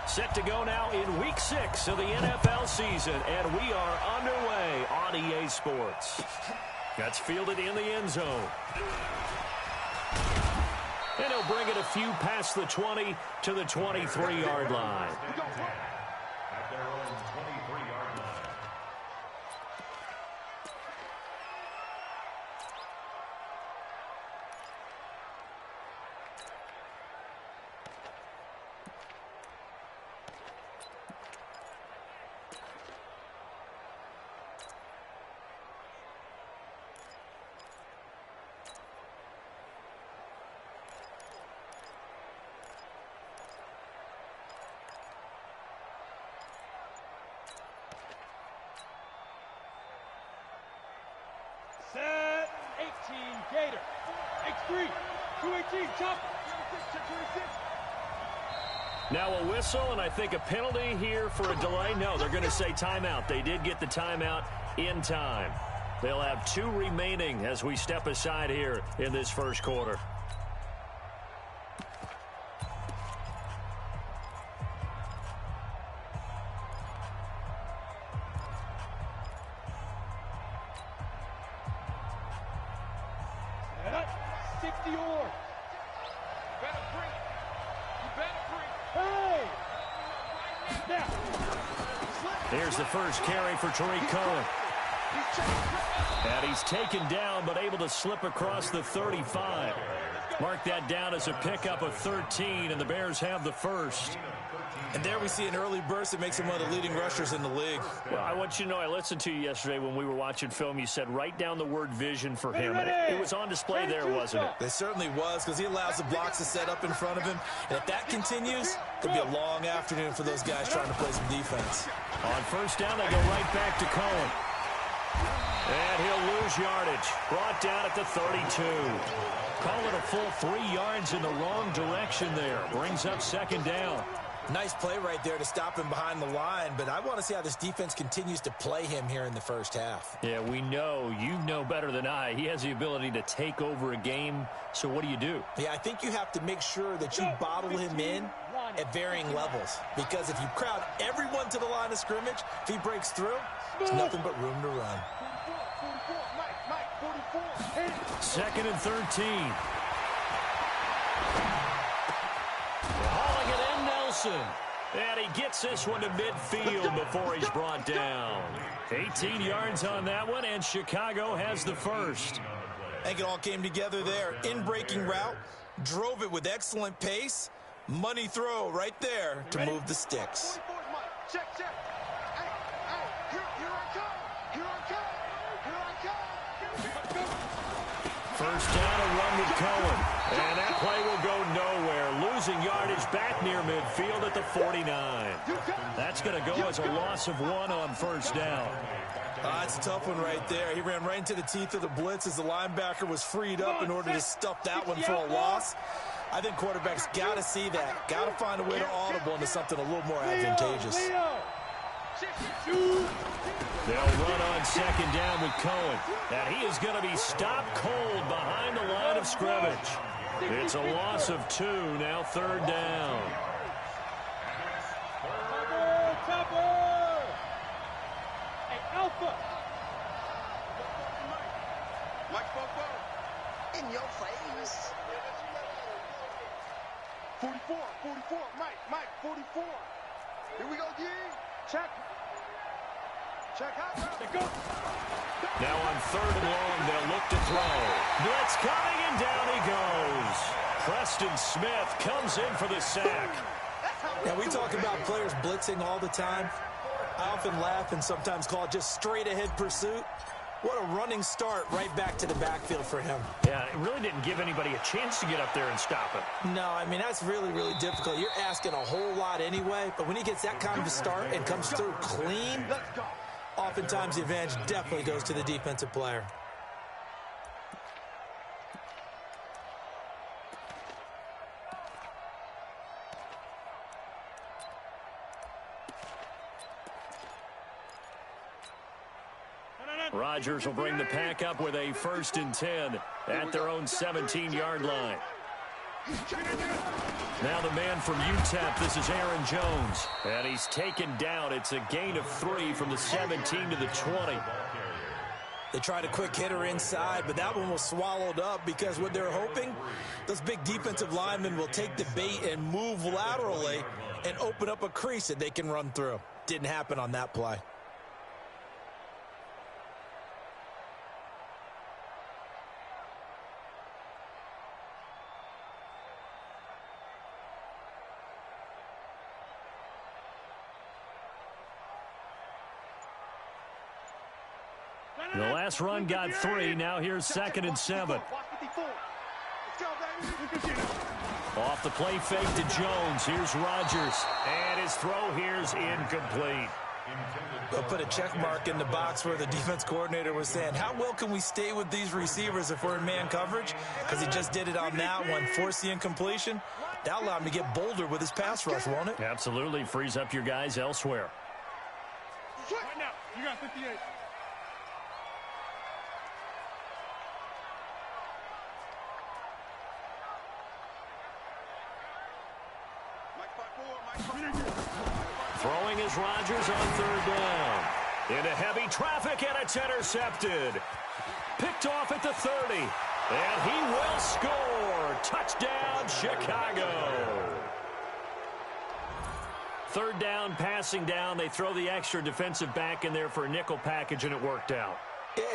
Set to go now in Week 6 of the NFL season, and we are underway on EA Sports. That's fielded in the end zone. And he'll bring it a few past the 20 to the 23-yard line. At their own 23-yard line. Set 18 Gator. X3 218 chopper. Now a whistle, and I think a penalty here for a delay. No, they're going to say timeout. They did get the timeout in time. They'll have 2 remaining as we step aside here in this first quarter. Here's the first carry for Tariq Cohen. And he's taken down, but able to slip across the 35. Mark that down as a pickup of 13, and the Bears have the first. And there we see an early burst that makes him one of the leading rushers in the league. Well, I want you to know, I listened to you yesterday when we were watching film. You said write down the word vision for him. It was on display there, wasn't it? It certainly was, because he allows the blocks to set up in front of him. And if that continues, it'll be a long afternoon for those guys trying to play some defense. On first down, they go right back to Cohen. And he'll lose yardage. Brought down at the 32. Call it a full 3 yards in the wrong direction there. Brings up second down. Nice play right there to stop him behind the line, but I want to see how this defense continues to play him here in the first half. Yeah, we know. You know better than I. He has the ability to take over a game, so what do? Yeah, I think you have to make sure that you bottle him in at varying levels, because if you crowd everyone to the line of scrimmage, if he breaks through, there's nothing but room to run. Second and 13. Hauling it in, Nelson. And he gets this one to midfield before he's brought down. 18 yards on that one, and Chicago has the first. I think it all came together there. In-breaking route, drove it with excellent pace. Money throw right there to move the sticks. Check. First down, a run with Cohen. And that play will go nowhere. Losing yardage back near midfield at the 49. That's going to go as a loss of 1 on first down. That's a tough one right there. He ran right into the teeth of the blitz as the linebacker was freed up in order to stuff that one for a loss. I think quarterbacks got to see that. Got to find a way to audible into something a little more advantageous. They'll run on second down with Cohen. And he is going to be stopped cold behind the line of scrimmage. It's a loss of 2, now third down. Hey, Alpha. In your face. 44, Mike, 44. Here we go, D. Check out. They go. Now on third and long, they'll look to throw. Blitz coming, and down he goes. Preston Smith comes in for the sack. Now, we talk about players blitzing all the time. I often laugh and sometimes call it just straight-ahead pursuit. What a running start right back to the backfield for him. Yeah, it really didn't give anybody a chance to get up there and stop him. No, I mean, that's really, really difficult. You're asking a whole lot anyway, but when he gets that kind of a start and comes through clean, oftentimes the advantage definitely goes to the defensive player. Rodgers will bring the pack up with a 1st and 10 at their own 17-yard line. Now the man from UTEP, this is Aaron Jones. And he's taken down. It's a gain of 3 from the 17 to the 20. They tried a quick hitter inside, but that one was swallowed up because what they're hoping, those big defensive linemen will take the bait and move laterally and open up a crease that they can run through. Didn't happen on that play. The last run got 3. Now here's 2nd and 7. Off the play fake to Jones. Here's Rodgers. And his throw here's incomplete. They'll put a check mark in the box where the defense coordinator was saying, how well can we stay with these receivers if we're in man coverage? Because he just did it on that one. Force the incompletion. That'll allow him to get bolder with his pass rush, won't it? Absolutely. Frees up your guys elsewhere. Right now, you got 58. Throwing is Rodgers on 3rd down. Into heavy traffic, and it's intercepted. Picked off at the 30. And he will score. Touchdown, Chicago. 3rd down, passing down. They throw the extra defensive back in there for a nickel package, and it worked out.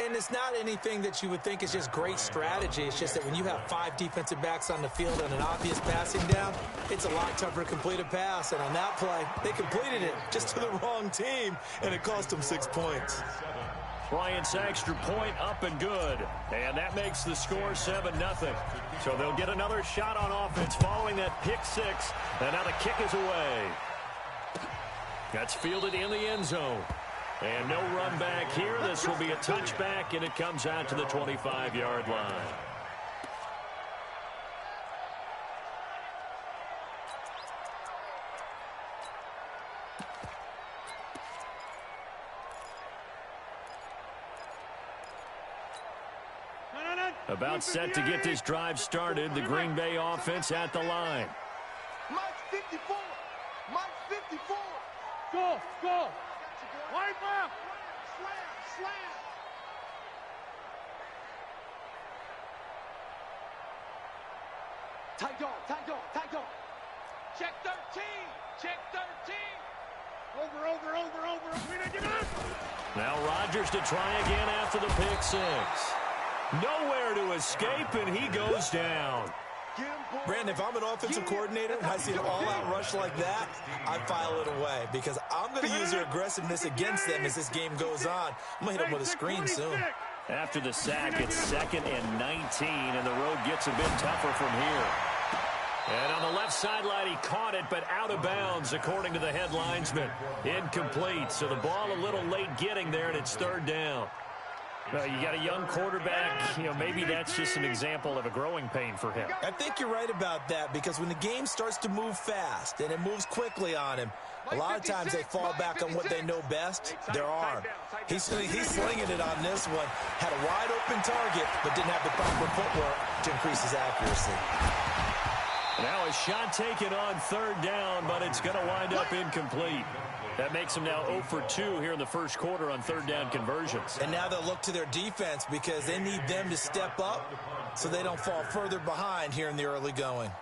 And it's not anything that you would think is just great strategy. It's just that when you have 5 defensive backs on the field on an obvious passing down, it's a lot tougher to complete a pass. And on that play, they completed it just to the wrong team, and it cost them 6 points. Bryant's extra point up and good. And that makes the score 7-0. So they'll get another shot on offense following that pick 6. And now the kick is away. That's fielded in the end zone. And no run back here. This will be a touchback, and it comes out to the 25-yard line. About set to get this drive started. The Green Bay offense at the line. Mike 54. Mike 54. Go, go. Wipe up. Slam. Tight dog. Check 13. Check 13. Over. We didn't get up. Now Rodgers to try again after the pick 6. Nowhere to escape, and he goes down. Brandon, if I'm an offensive coordinator and I see an all-out rush like that, I file it away because I'm going to use their aggressiveness against them as this game goes on. I'm going to hit them with a screen soon. After the sack, it's 2nd and 19, and the road gets a bit tougher from here. And on the left sideline, he caught it, but out of bounds, according to the head linesman. Incomplete, so the ball a little late getting there, and it's 3rd down. You got a young quarterback, maybe that's just an example of a growing pain for him. I think you're right about that because when the game starts to move fast and it moves quickly on him, a lot of times they fall back on what they know best, their arm. He's slinging it on this one. Had a wide open target, but didn't have the proper footwork to increase his accuracy. Now a shot taken on 3rd down, but it's going to wind up incomplete. That makes them now 0 for 2 here in the first quarter on 3rd down conversions. And now they'll look to their defense because they need them to step up so they don't fall further behind here in the early going.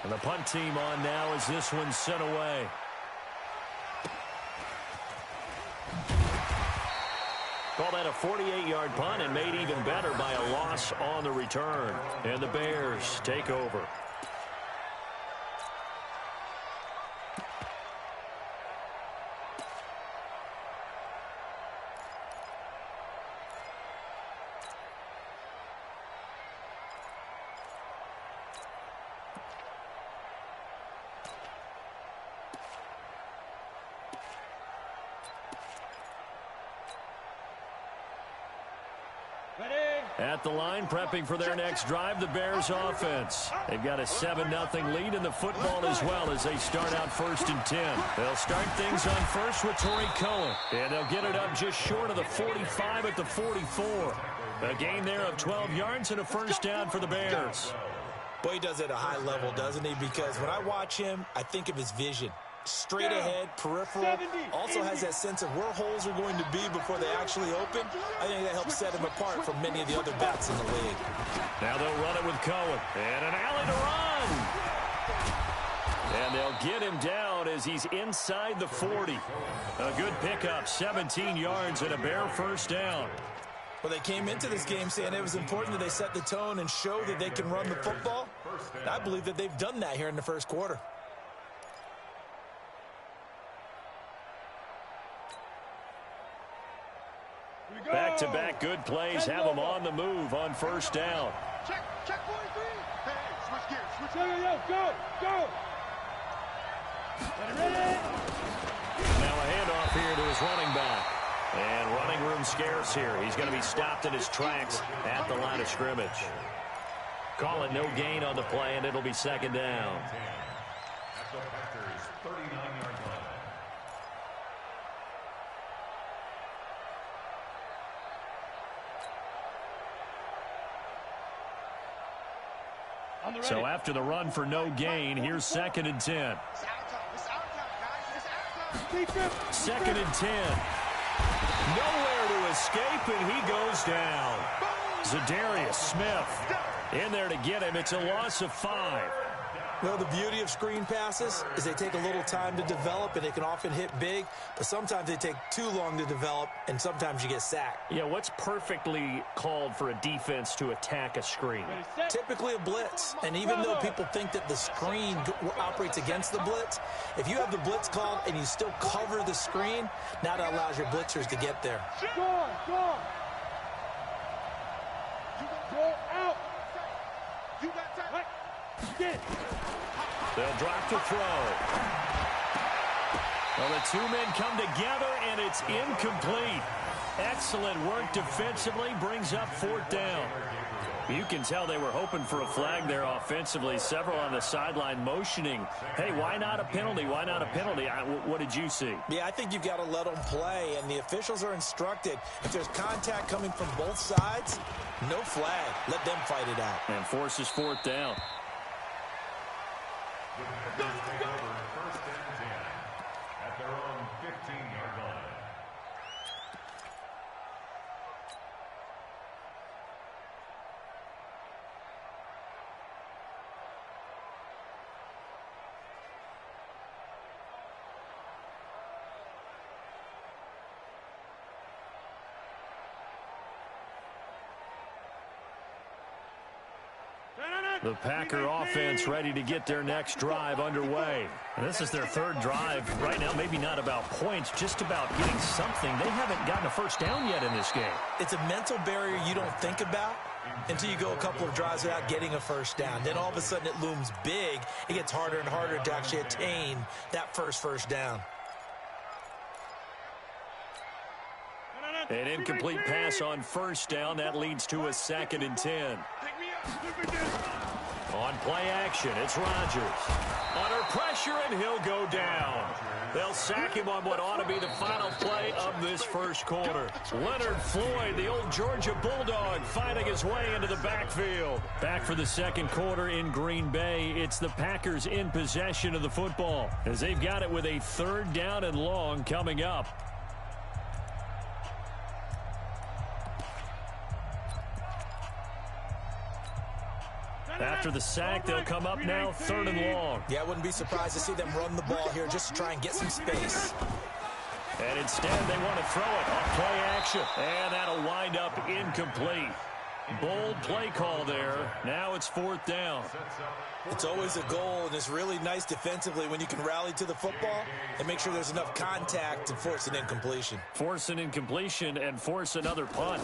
And the punt team on now as this one's sent away. Call that a 48-yard punt and made even better by a loss on the return. And the Bears take over. At the line, prepping for their next drive, the Bears offense. They've got a 7-0 lead in the football as well as they start out 1st and 10. They'll start things on first with Torrey Cohen. And they'll get it up just short of the 45 at the 44. A gain there of 12 yards and a first down for the Bears. Boy, he does it at a high level, doesn't he? Because when I watch him, I think of his vision. Straight ahead, peripheral, also has that sense of where holes are going to be before they actually open. I think that helps set him apart from many of the other backs in the league. Now they'll run it with Cohen. And an alley to run. And they'll get him down as he's inside the 40. A good pickup, 17 yards and a Bear first down. Well, they came into this game saying it was important that they set the tone and show that they can run the football. And I believe that they've done that here in the first quarter. Back-to-back good plays have them on the move on first down. Check 43. Hey, switch gears, switch gears. Go. Ready. Now a handoff here to his running back. And running room scarce here. He's going to be stopped in his tracks at the line of scrimmage. Call it no gain on the play, and it'll be second down. At the Packers' 39-yard line. So after the run for no gain, here's second and 10. It's our time. It's our time, guys. It's our time. Second and 10. Nowhere to escape, and he goes down. Zadarius Smith in there to get him. It's a loss of 5. Well, the beauty of screen passes is they take a little time to develop, and they can often hit big, but sometimes they take too long to develop, and sometimes you get sacked. Yeah, what's perfectly called for a defense to attack a screen? Typically a blitz, and even though people think that the screen operates against the blitz, if you have the blitz called and you still cover the screen, now that allows your blitzers to get there. Go out. You got time. Get it. They'll drop to throw. Well, the two men come together, and it's incomplete. Excellent work defensively, brings up fourth down. You can tell they were hoping for a flag there offensively. Several on the sideline motioning, hey, why not a penalty? Why not a penalty? What did you see? Yeah, I think you've got to let them play, and the officials are instructed. If there's contact coming from both sides, no flag. Let them fight it out. And forces fourth down. The Packers take over first and 10 at their own 15-yard line. The Packer offense ready to get their next drive underway. And this is their third drive. Right now, maybe not about points, just about getting something. They haven't gotten a first down yet in this game. It's a mental barrier you don't think about until you go a couple of drives without getting a first down. Then all of a sudden it looms big. It gets harder and harder to actually attain that first down. An incomplete pass on first down. That leads to a second and 10. On play action, it's Rodgers. Under pressure, and he'll go down. They'll sack him on what ought to be the final play of this first quarter. Leonard Floyd, the old Georgia Bulldog, fighting his way into the backfield. Back for the second quarter in Green Bay. It's the Packers in possession of the football as they've got it with a third down and long coming up. After the sack, they'll come up now third and long. Yeah, I wouldn't be surprised to see them run the ball here just to try and get some space. And instead, they want to throw it on play action. And that'll wind up incomplete. Bold play call there. Now it's fourth down. It's always a goal, and it's really nice defensively when you can rally to the football and make sure there's enough contact to force an incompletion. Force an incompletion and force another punt.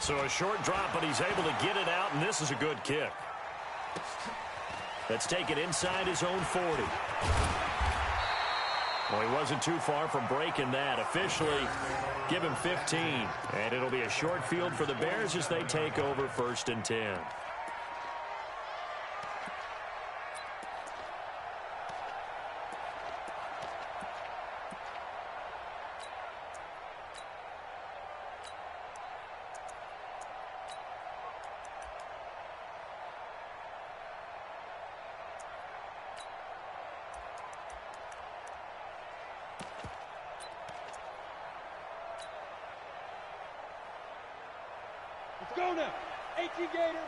So a short drop, but he's able to get it out, and this is a good kick. Let's take it inside his own 40. Well, he wasn't too far from breaking that. Officially, give him 15. And it'll be a short field for the Bears as they take over first and 10. Go now. 18 Gator.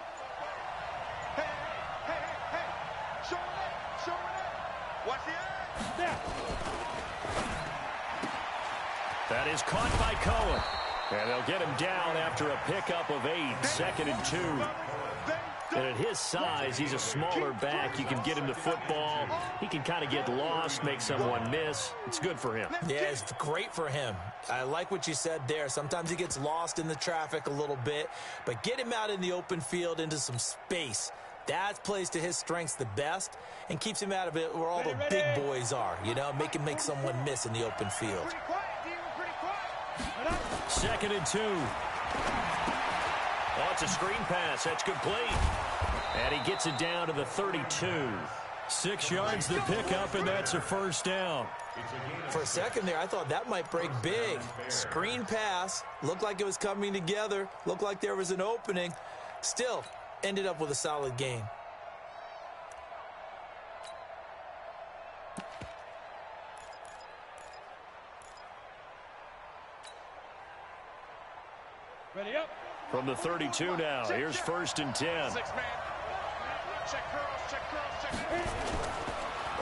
Hey, hey, hey, hey. Showing it. Showing it. Watch the eye. Snap. That is caught by Cohen. And they'll get him down after a pickup of 8, 2nd and 2. And at his size, he's a smaller back. You can get him the football. He can kind of get lost, make someone miss. It's good for him. Yeah, it's great for him. I like what you said there. Sometimes he gets lost in the traffic a little bit, but get him out in the open field into some space. That plays to his strengths the best and keeps him out of it where all the big boys are, you know, make him make someone miss in the open field. Pretty quiet, D. We're pretty quiet. 2nd and 2. Oh, it's a screen pass. That's complete. And he gets it down to the 32. 6 yards the pickup, and that's a first down. For a second there, I thought that might break big. Screen pass. Looked like it was coming together. Looked like there was an opening. Still, ended up with a solid gain. Ready up. From the 32 now, here's 1st and 10. 6 man. Check curls, check curls, check curls.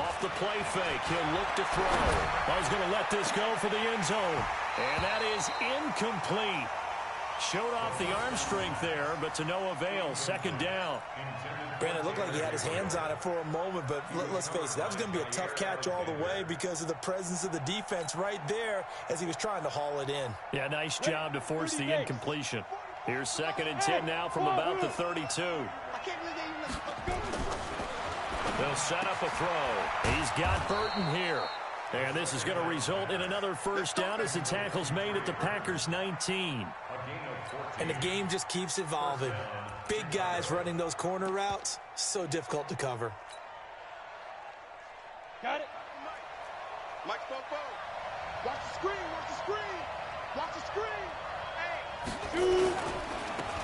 Off the play fake, he'll look to throw. I was going to let this go for the end zone. And that is incomplete. Showed off the arm strength there, but to no avail. 2nd down. Brandon, it looked like he had his hands on it for a moment, but let's face it, that was going to be a tough catch all the way because of the presence of the defense right there as he was trying to haul it in. Yeah, nice job to force the incompletion. Here's 2nd and 10 now from about the 32. I can't believe they even let They'll set up a throw. He's got Burton here. And this is going to result in another first down as the tackle's made at the Packers' 19. And the game just keeps evolving. Big guys running those corner routes, so difficult to cover. Got it. Mike Popo. Watch the screen, watch the screen. Watch the screen. Hey.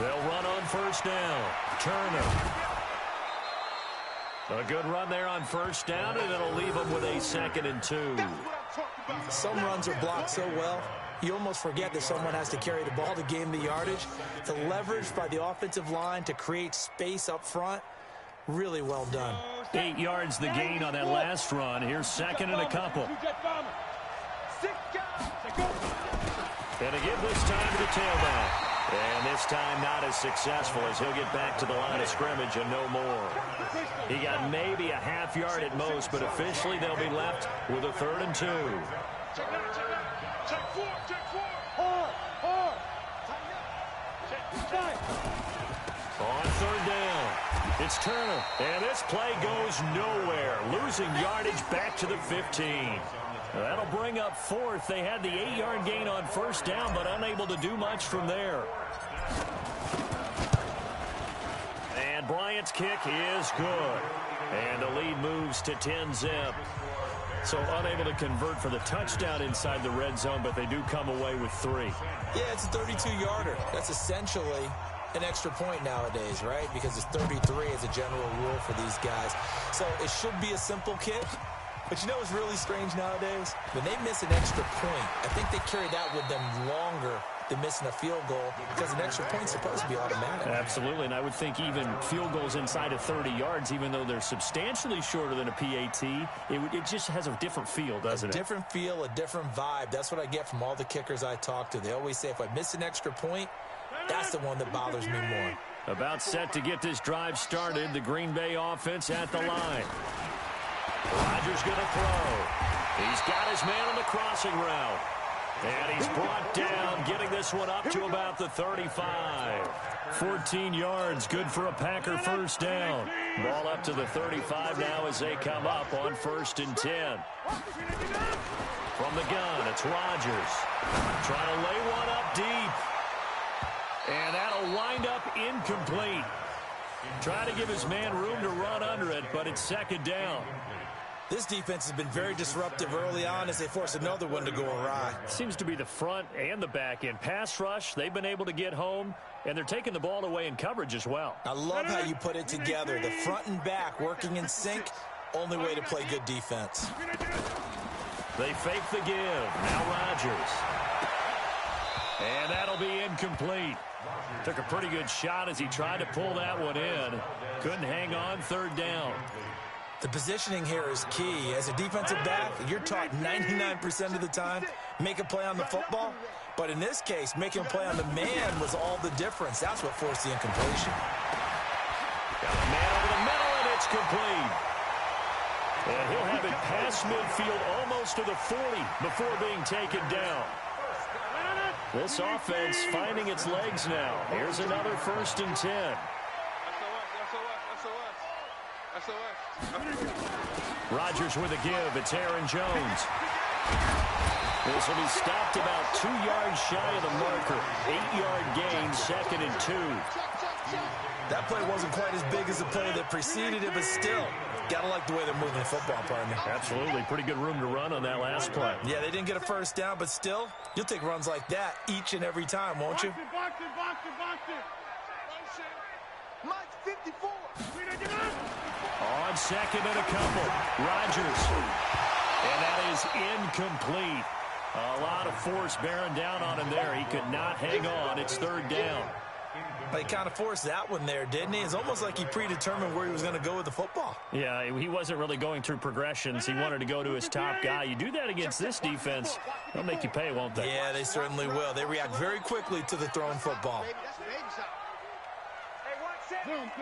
They'll run on first down. Turner. A good run there on first down, and it'll leave them with a 2nd and 2. That's what I'm talking about. Some runs are blocked so well, you almost forget that someone has to carry the ball to gain the yardage. The leverage by the offensive line to create space up front, really well done. 8 yards the gain on that last run. Here's 2nd and a couple. Jet bomber. 6 guys. Go. And again this time to the tailback. And this time not as successful as he'll get back to the line of scrimmage and no more. He got maybe a half yard at most, but officially they'll be left with a 3rd and 2. Check it out, check it out. Check 4, check 4. Hard. Check. On 3rd down, it's Turner. And this play goes nowhere, losing yardage back to the 15. That'll bring up 4th. They had the 8-yard gain on first down, but unable to do much from there. And Bryant's kick is good. And the lead moves to 10-zip. So unable to convert for the touchdown inside the red zone, but they do come away with 3. Yeah, it's a 32-yarder. That's essentially an extra point nowadays, right? Because it's 33 as a general rule for these guys. So it should be a simple kick. But you know what's really strange nowadays? When they miss an extra point, I think they carry that with them longer than missing a field goal because an extra point's supposed to be automatic. Absolutely, and I would think even field goals inside of 30 yards, even though they're substantially shorter than a PAT, it just has a different feel, doesn't it? A different feel, a different vibe. That's what I get from all the kickers I talk to. They always say if I miss an extra point, that's the one that bothers me more. About set to get this drive started, the Green Bay offense at the line. Rodgers going to throw. He's got his man on the crossing route. And he's brought down, getting this one up to about the 35. 14 yards, good for a Packer first down. Ball up to the 35 now as they come up on 1st and 10. From the gun, it's Rodgers. Trying to lay one up deep. And that'll wind up incomplete. Trying to give his man room to run under it, but it's 2nd down. This defense has been very disruptive early on as they force another one to go awry. Seems to be the front and the back end. Pass rush, they've been able to get home, and they're taking the ball away in coverage as well. I love how you put it together. The front and back working in sync, only way to play good defense. They fake the give. Now Rodgers. And that'll be incomplete. Took a pretty good shot as he tried to pull that one in. Couldn't hang on, third down. The positioning here is key. As a defensive back, you're taught 99% of the time, make a play on the football. But in this case, making a play on the man was all the difference. That's what forced the incompletion. Got a man over the middle, and it's complete. And he'll have it past midfield almost to the 40 before being taken down. This offense finding its legs now. Here's another 1st and 10. Rodgers with a give. It's Aaron Jones. This will be stopped about 2 yards shy of the marker. 8-yard gain, 2nd and 2. That play wasn't quite as big as the play that preceded it, but still, gotta like the way they're moving the football, partner. Absolutely. Pretty good room to run on that last play. Yeah, they didn't get a first down, but still, you'll take runs like that each and every time, won't you? Box it. Mike 54. On 2nd and a couple. Rodgers. And that is incomplete. A lot of force bearing down on him there. He could not hang on. It's 3rd down. But he kind of forced that one there, didn't he? It's almost like he predetermined where he was going to go with the football. Yeah, he wasn't really going through progressions. He wanted to go to his top guy. You do that against this defense, they'll make you pay, won't they? Yeah, they certainly will. They react very quickly to the thrown football. Hey, 1 second.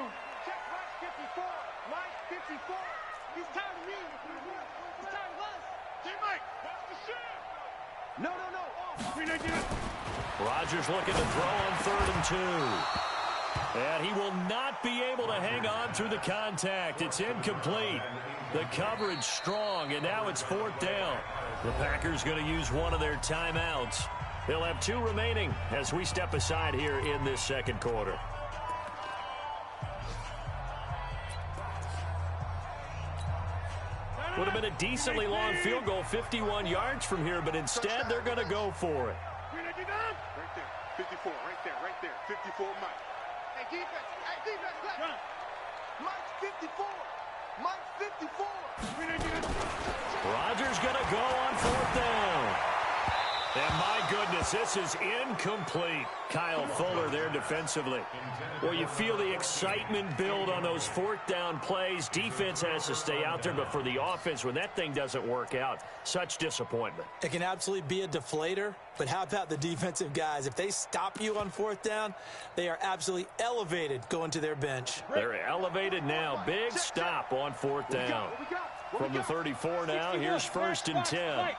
Check Mike 54. Mike 54. He's tired of me. He's tired of us. Hey, Mike, watch the shot. No. Rodgers looking to throw on 3rd and 2. And he will not be able to hang on through the contact. It's incomplete. The coverage strong, and now it's 4th down. The Packers going to use one of their timeouts. They'll have 2 remaining as we step aside here in this 2nd quarter. Would have been a decently long field goal, 51 yards from here, but instead they're going to go for it. Right there. 54. Right there. 54, Mike. Hey, defense. Left. Mike 54. Mike 54. Rodgers going to go on 4th down. And my goodness, this is incomplete. Kyle Fuller there defensively. Well, you feel the excitement build on those 4th down plays. Defense has to stay out there, but for the offense, when that thing doesn't work out, such disappointment. It can absolutely be a deflator, but how about the defensive guys? If they stop you on 4th down, they are absolutely elevated going to their bench. They're elevated now. Big stop on 4th down. From the 34 now, here's 1st and 10.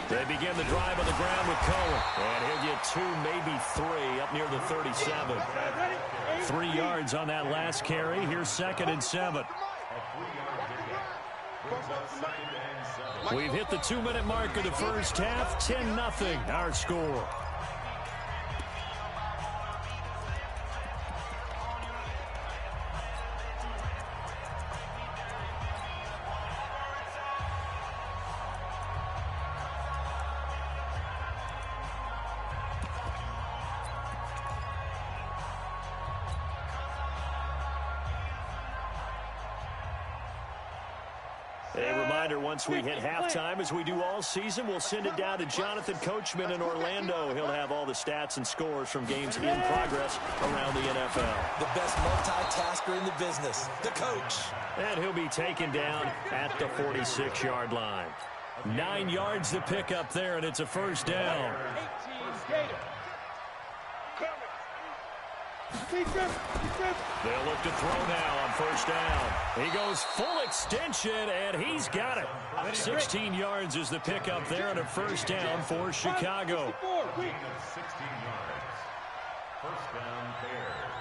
They begin the drive on the ground with Cohen. And he'll get 2, maybe 3 up near the 37. 3 yards on that last carry. Here's 2nd and 7. We've hit the 2-minute mark of the first half. 10-0 our score. A reminder, once we hit halftime, as we do all season, we'll send it down to Jonathan Coachman in Orlando. He'll have all the stats and scores from games in progress around the NFL. The best multitasker in the business, the coach. And he'll be taken down at the 46-yard line. 9 yards to pick up there, and it's a 1st down. 18 Gator. They'll look to throw now on 1st down. He goes full extension, and he's got it. 16 yards is the pickup there, and a 1st down for Chicago. 16 yards. 1st down, Bears.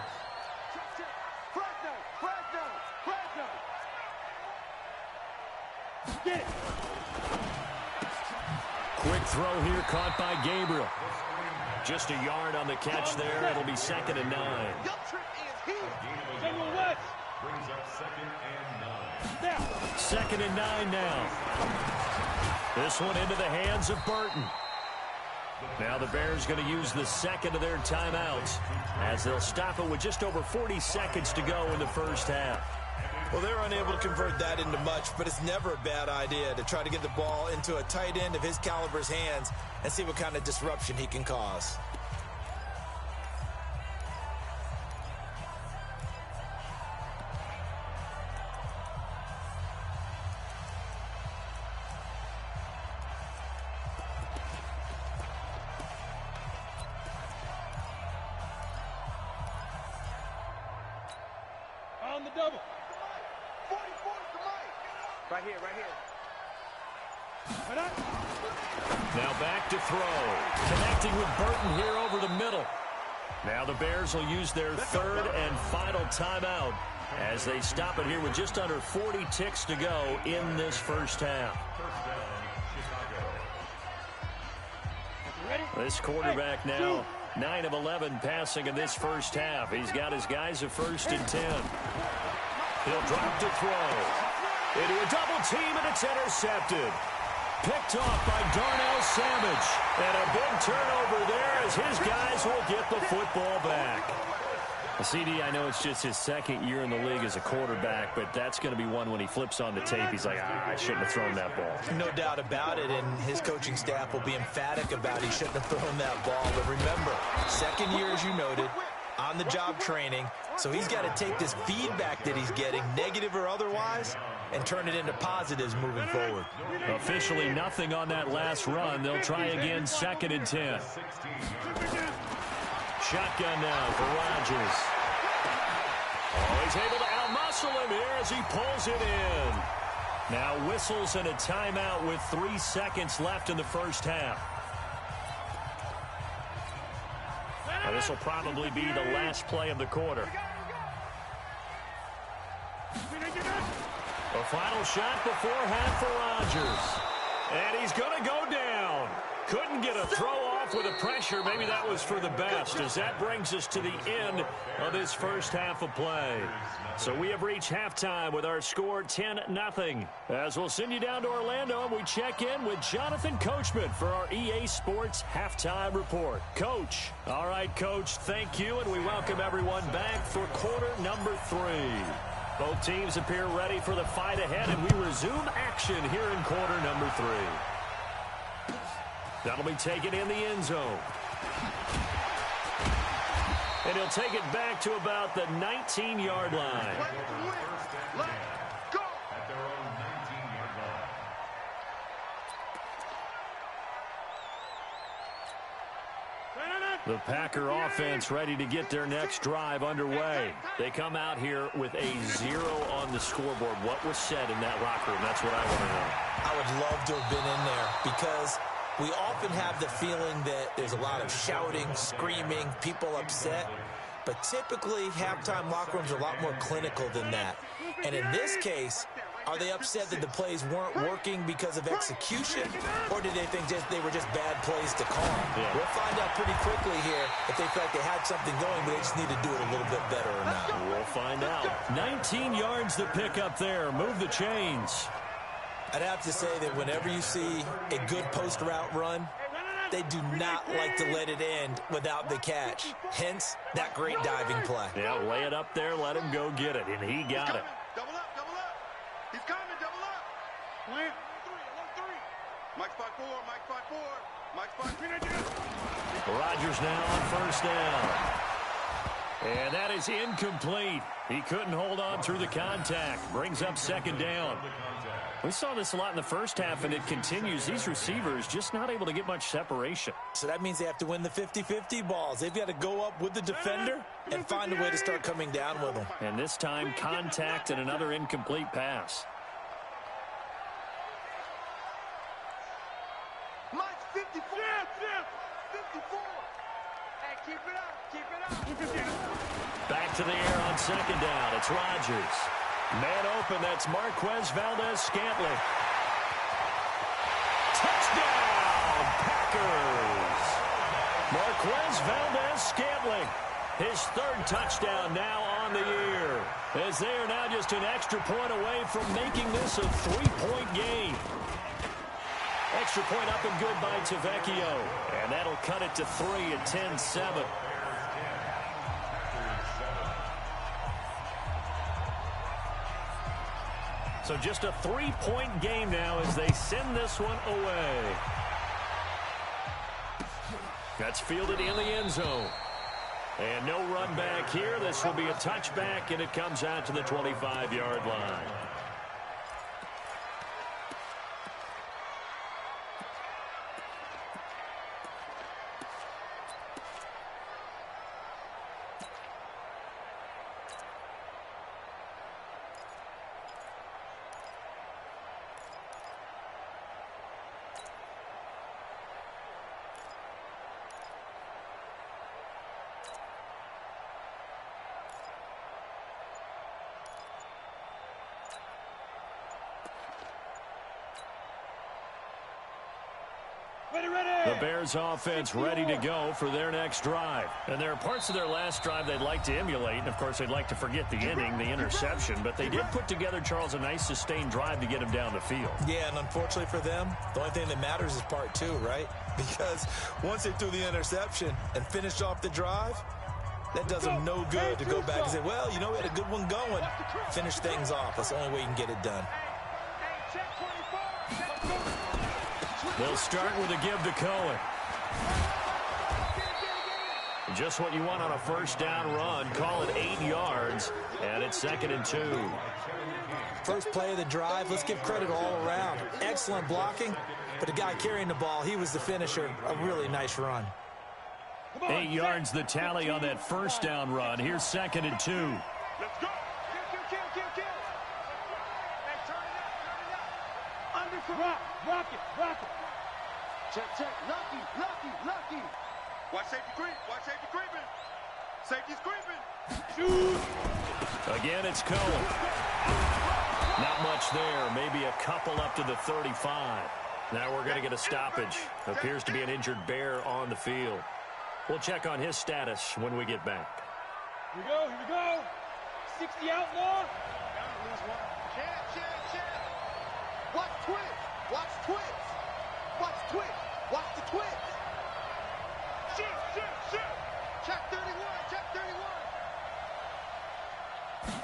Get it. Quick throw here caught by Gabriel. Just a yard on the catch there. It'll be 2nd and 9. General West. Brings up 2nd and 9. Now. 2nd and 9 now. This one into the hands of Burton. Now the Bears going to use the 2nd of their timeouts as they'll stop it with just over 40 seconds to go in the first half. Well, they're unable to convert that into much, but it's never a bad idea to try to get the ball into a tight end of his caliber's hands and see what kind of disruption he can cause. On the double. 44 to Mike. Right here, right here. Now back to throw. Connecting with Burton here over the middle. Now the Bears will use their third and final timeout as they stop it here with just under 40 ticks to go in this first half. This quarterback now 9 of 11 passing in this first half. He's got his guys at 1st and 10. He'll drop to throw. Into a double team, and it's intercepted. Picked off by Darnell Savage. And a big turnover there as his guys will get the football back. CD, I know it's just his second year in the league as a quarterback, but that's going to be one when he flips on the tape. He's like, I shouldn't have thrown that ball. No doubt about it, and his coaching staff will be emphatic about he shouldn't have thrown that ball. But remember, second year, as you noted, on-the-job training, so he's got to take this feedback that he's getting, negative or otherwise, and turn it into positives moving forward. Officially nothing on that last run. They'll try again, 2nd and 10. Shotgun now for Rodgers. Oh, he's able to outmuscle him here as he pulls it in. Now whistles and a timeout with 3 seconds left in the first half. Now this will probably be the last play of the quarter. The final shot before half for Rodgers. And he's going to go down. Couldn't get a throw off with the pressure. Maybe that was for the best, as that brings us to the end of this first half of play. So we have reached halftime with our score 10-0. As we'll send you down to Orlando, and we check in with Jonathan Coachman for our EA Sports Halftime Report. Coach. All right, Coach, thank you, and we welcome everyone back for quarter number 3. Both teams appear ready for the fight ahead, and we resume action here in quarter number 3. That'll be taken in the end zone. And he'll take it back to about the 19-yard line. Let's go. At their own 19-yard line. The Packer offense ready to get their next drive underway. They come out here with a 0 on the scoreboard. What was said in that locker room? That's what I want to know. I would love to have been in there because we often have the feeling that there's a lot of shouting, screaming, people upset. But typically, halftime locker rooms are a lot more clinical than that. And in this case, are they upset that the plays weren't working because of execution? Or did they think they were just bad plays to call? Yeah. We'll find out pretty quickly here if they feel like they had something going, but they just need to do it a little bit better or not. We'll find out. 19 yards to pick up there. Move the chains. I'd have to say that whenever you see a good post route run, they do not like to let it end without the catch. Hence, that great diving play. Yeah, lay it up there, let him go get it, and he got it. Double up, double up. He's coming, double up. Plant. 3. Mike 5-4, Mike 5-4, Mike 5-3. Rodgers now on 1st down. And that is incomplete. He couldn't hold on through the contact. Brings up 2nd down. We saw this a lot in the first half, and it continues. These receivers just not able to get much separation. So that means they have to win the 50-50 balls. They've got to go up with the defender and find a way to start coming down with them. And this time, contact and another incomplete pass. Mike's 54. 54. Hey, keep it up. Back to the air on 2nd down. It's Rodgers. Man open, that's Marquez Valdez-Scantling. Touchdown, Packers! Marquez Valdez-Scantling, his 3rd touchdown now on the year, as they are now just an extra point away from making this a 3-point game. Extra point up and good by Tavecchio, and that'll cut it to 3 at 10-7. So just a 3-point game now as they send this one away. That's fielded in the end zone. And no run back here. This will be a touchback, and it comes out to the 25-yard line. The Bears offense ready to go for their next drive. And there are parts of their last drive they'd like to emulate. And, of course, they'd like to forget the inning, the interception. But they did put together, Charles, a nice sustained drive to get him down the field. Yeah, and unfortunately for them, the only thing that matters is part two, right? Because once they threw the interception and finished off the drive, that does them no good to go back and say, well, you know, we had a good one going. Finish things off. That's the only way you can get it done. They'll start with a give to Cohen. Just what you want on a first down run. Call it 8 yards, and it's 2nd and 2. First play of the drive, let's give credit all around. Excellent blocking, but the guy carrying the ball, he was the finisher. A really nice run. 8 yards the tally on that first down run. Here's 2nd and 2. Let's go. Kill. Hey, turn it up. Rock it. Check. Lucky. Watch safety creeping. Safety's creeping. Shoot. Again, it's Cohen. Not much there. Maybe a couple up to the 35. Now we're going to get a stoppage. Appears to be an injured Bear on the field. We'll check on his status when we get back. Here we go. 60 outlaw. Check. Watch twitch. Watch the twitch. Shoot. Check 31.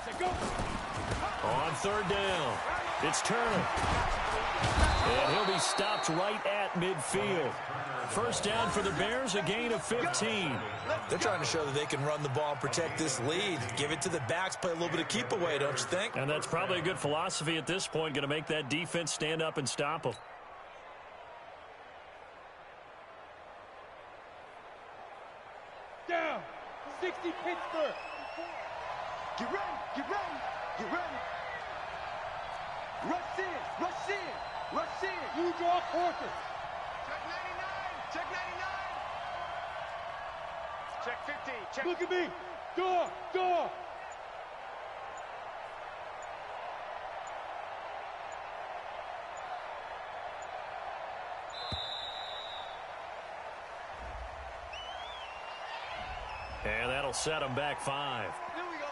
Say go. On third down, it's Turner. And he'll be stopped right at midfield. First down for the Bears, a gain of 15. They're trying to show that they can run the ball and protect this lead. Give it to the backs, play a little bit of keep away, don't you think? And that's probably a good philosophy at this point, going to make that defense stand up and stop them. Down. 60 Pittsburgh. Get ready. Rush in. You draw quarter. Check 99. Check 15. Check. Look at me. Door. And that'll set them back 5. Here we go.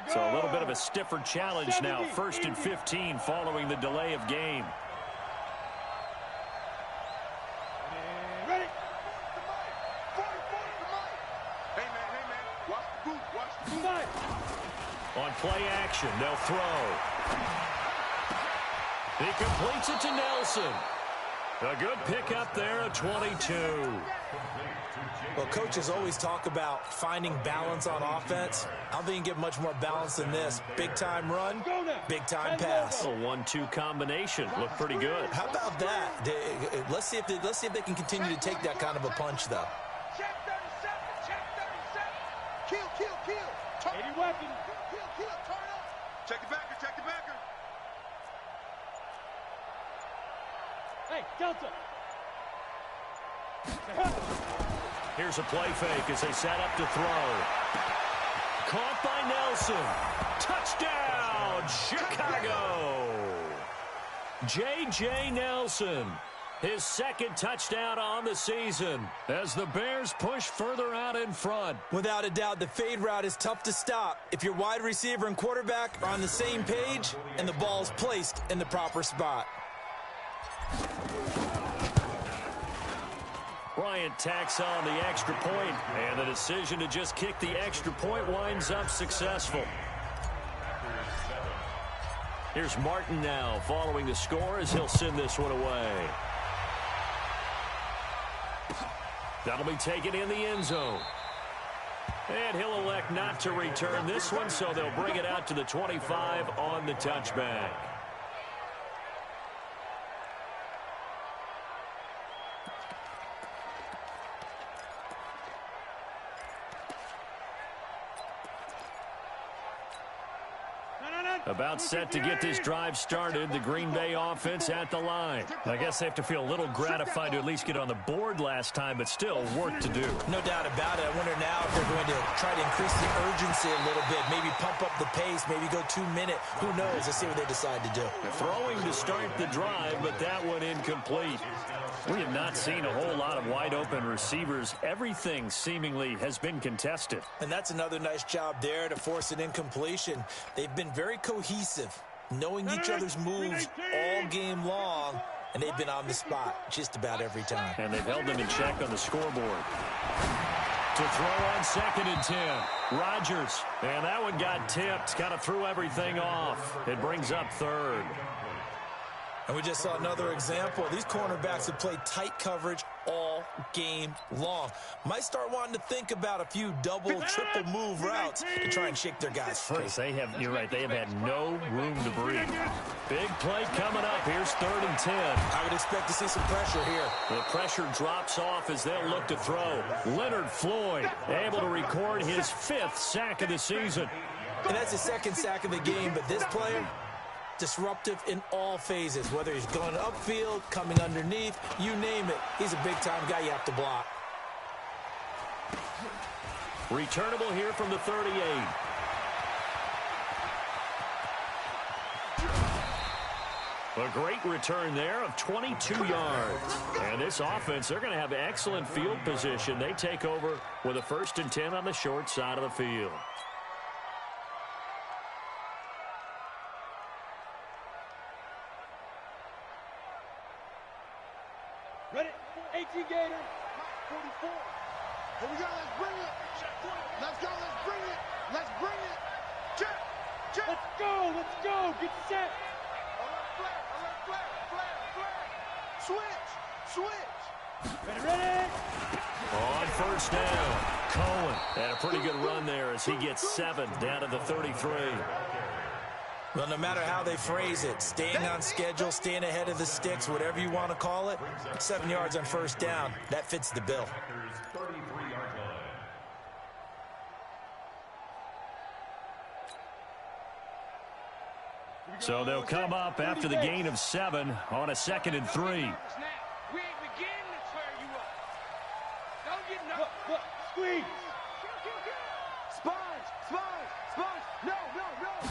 So a little bit of a stiffer challenge now. 1st and 15 following the delay of game. Ready. Hey, man. Watch the boot. Side. On play action, they'll throw. He completes it to Nelson. A good pickup there, a 22. Well, coaches always talk about finding balance on offense. I don't think you can get much more balance than this. Big-time run, big-time pass. A 1-2 combination. Looked pretty good. How about that? Let's see if they can continue to take that kind of a punch, though. Check 37. Kill. 80 weapon. Kill. Turn up. Check the backer. Hey, Delta. Here's a play fake as they set up to throw. caught by Nelson. Touchdown, Chicago. J.J. Nelson, his second touchdown on the season as the Bears push further out in front. Without a doubt, the fade route is tough to stop if your wide receiver and quarterback are on the same page and the ball is placed in the proper spot. Bryant tacks on the extra point, and the decision to just kick the extra point winds up successful. Here's Martin now following the score as he'll send this one away. That'll be taken in the end zone. And he'll elect not to return this one, so they'll bring it out to the 25 on the touchback. About set to get this drive started, the Green Bay offense at the line. I guess they have to feel a little gratified to at least get on the board last time, but still work to do. No doubt about it. I wonder now if they're going to try to increase the urgency a little bit, maybe pump up the pace, maybe go 2 minute. Who knows? Let's see what they decide to do. Throwing to start the drive, but that one incomplete. We have not seen a whole lot of wide open receivers. Everything seemingly has been contested. And that's another nice job there to force an incompletion. They've been very cohesive, knowing each other's moves all game long, and they've been on the spot just about every time. And they've held them in check on the scoreboard. To throw on 2nd and 10. Rodgers. And that one got tipped. Kind of threw everything off. It brings up 3rd. And we just saw another example. These cornerbacks have played tight coverage all game long. Might start wanting to think about a few double, triple move routes to try and shake their guys free. You're right, they have had no room to breathe. Big play coming up. Here's 3rd and 10. I would expect to see some pressure here. The pressure drops off as they'll look to throw. Leonard Floyd able to record his 5th sack of the season. And that's his 2nd sack of the game, but this player, disruptive in all phases, whether he's going upfield, coming underneath, you name it. He's a big-time guy you have to block. Returnable here from the 38. A great return there of 22 yards. And this offense, they're going to have excellent field position. They take over with a 1st and 10 on the short side of the field. Ready? 18 Gator. 44. Here we go. Let's bring it. Let's go. Let's bring it. Let's bring it. Check. Check. Let's go. Let's go. Get set. Alert flag. Switch. Ready. On 1st down, Cohen had a pretty good run there as he gets 7 down to the 33. Well, no matter how they phrase it, staying on schedule, staying ahead of the sticks, whatever you want to call it, 7 yards on 1st down, that fits the bill. So they'll come up after the gain of 7 on a 2nd and 3. We ain't beginning to tear you up. Don't get no. Squeeze. Sponge. No.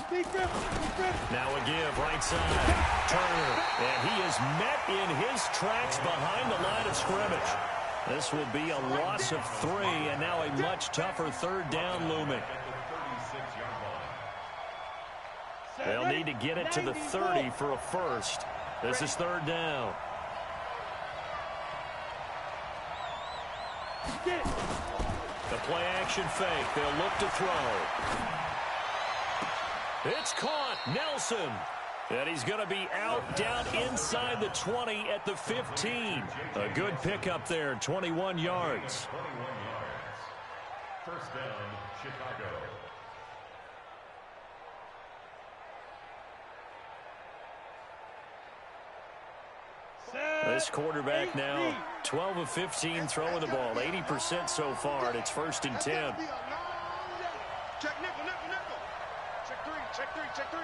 Big grip. Now a give, right side. Turner, and he is met in his tracks behind the line of scrimmage. This will be a loss of 3, and now a much tougher 3rd down looming. They'll need to get it to the 30 for a 1st. This is 3rd down. The play action fake. They'll look to throw. It's caught. Nelson. And he's going to be out down inside the 20 at the 15. A good pickup there, 21 yards. 1st down, Chicago. This quarterback now 12 of 15 throwing the ball, 80% so far, and it's 1st and 10. Check nickel. Check three.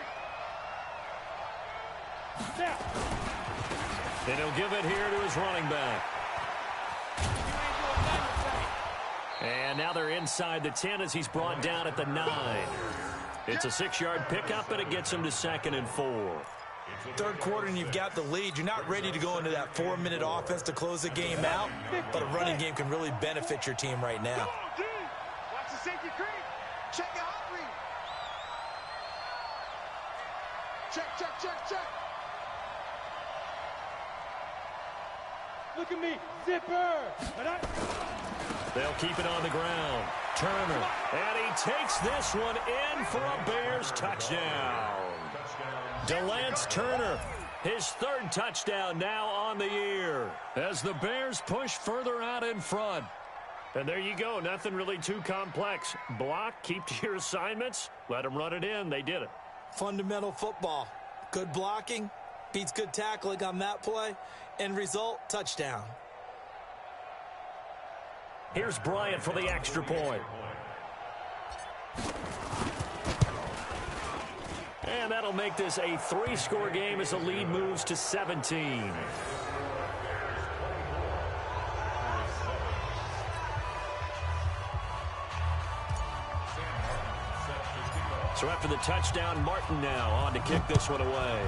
And he'll give it here to his running back. And now they're inside the 10 as he's brought down at the 9. It's a 6-yard pickup, and it gets him to 2nd and 4. Third quarter and you've got the lead. You're not ready to go into that 4-minute offense to close the game out, but a running game can really benefit your team right now. Watch the safety creep. Check your hot read. Check. Look at me, zipper. They'll keep it on the ground. Turner, and he takes this one in for a Bears touchdown. Delance Turner, his 3rd touchdown now on the year as the Bears push further out in front. And there you go, nothing really too complex. Block, keep to your assignments, let them run it in. They did it. Fundamental football. Good blocking, beats good tackling on that play, end result, touchdown. Here's Bryant for the extra point. And that'll make this a 3-score game as the lead moves to 17. So after the touchdown, Martin now on to kick this one away.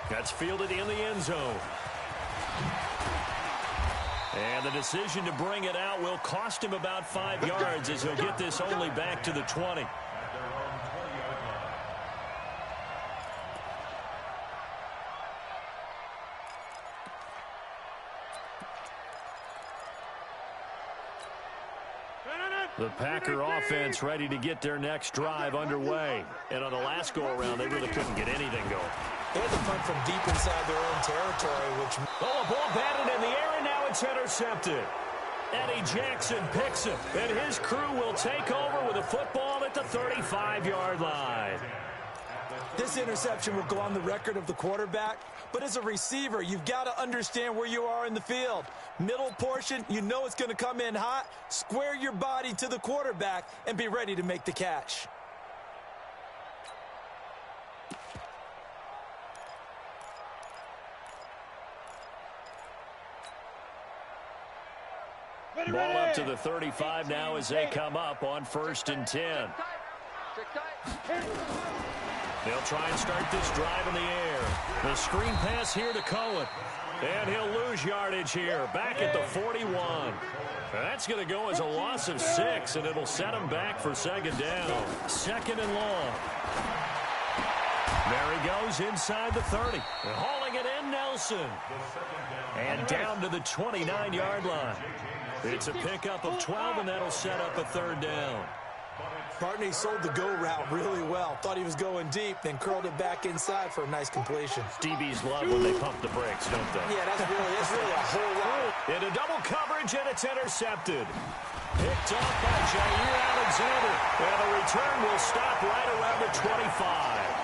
That's fielded in the end zone. And the decision to bring it out will cost him about 5 yards as he'll get this only back to the 20. The Packer offense ready to get their next drive underway. And on the last go-around, they really couldn't get anything going. They had to punt from deep inside their own territory, which... Oh, a ball batted in the air, and now it's intercepted. Eddie Jackson picks it, and his crew will take over with a football at the 35-yard line. This interception will go on the record of the quarterback, but as a receiver, you've got to understand where you are in the field. Middle portion, you know it's going to come in hot. Square your body to the quarterback and be ready to make the catch. Ball up to the 35 now as they come up on 1st and 10. They'll try and start this drive in the air. The screen pass here to Cohen. And he'll lose yardage here, back at the 41. That's going to go as a loss of 6, and it'll set him back for 2nd down. 2nd and long. There he goes inside the 30. Hauling it in, Nelson. And down to the 29-yard line. It's a pickup of 12, and that'll set up a 3rd down. Partner, he sold the go route really well. Thought he was going deep, then curled it back inside for a nice completion. DBs love when they pump the brakes, don't they? Yeah, that's really a whole lot. Into double coverage, and it's intercepted. Picked up by Jair Alexander. And the return will stop right around the 25.